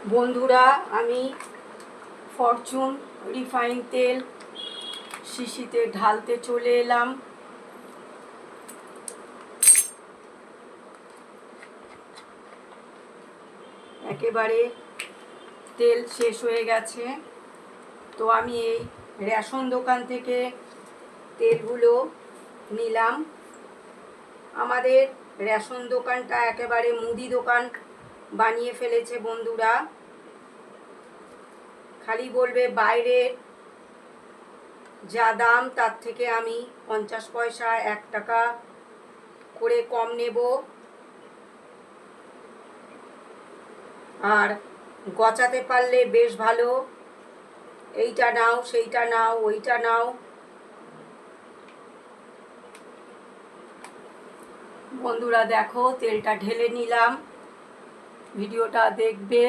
বন্ধুরা, আমি Fortune refine তেল শিশিতে ঢালতে চলে এলাম। একেবারে তেল শেষ হয়ে গেছে, তো আমি এই রেশন দোকান থেকে তেলগুলো নিলাম। আমাদের রেশন দোকানটা একেবারে মুদি দোকান বানিয়ে ফেলেছে বন্ধুরা। খালি বলবে বাইরের যা দাম তার থেকে আমি 50 পয়সা 1 টাকা করে কম নেব, আর গচাতে পারলে বেশ ভালো। এইটা নাও, সেইটা নাও, ওইটা নাও। বন্ধুরা দেখো, তেলটা ঢেলে নিলাম, ভিডিওটা দেখবে।